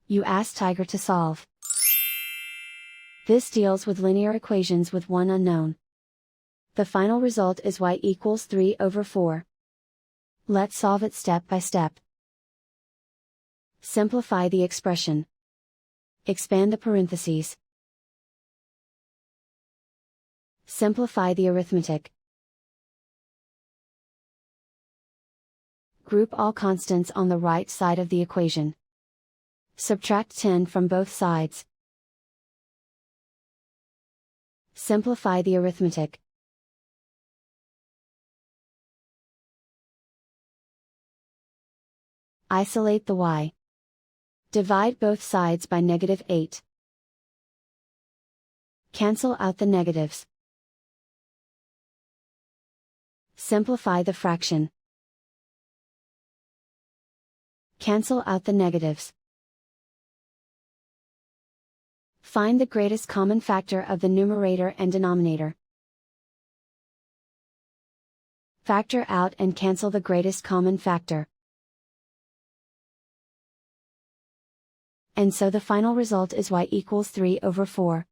You ask Tiger to solve. This deals with linear equations with one unknown. The final result is y equals 3/4. Let's solve it step by step. Simplify the expression. Expand the parentheses. Simplify the arithmetic. Group all constants on the right side of the equation. Subtract 10 from both sides. Simplify the arithmetic. Isolate the y. Divide both sides by -8. Cancel out the negatives. Simplify the fraction. Cancel out the negatives. Find the greatest common factor of the numerator and denominator. Factor out and cancel the greatest common factor. And so the final result is y equals 3/4.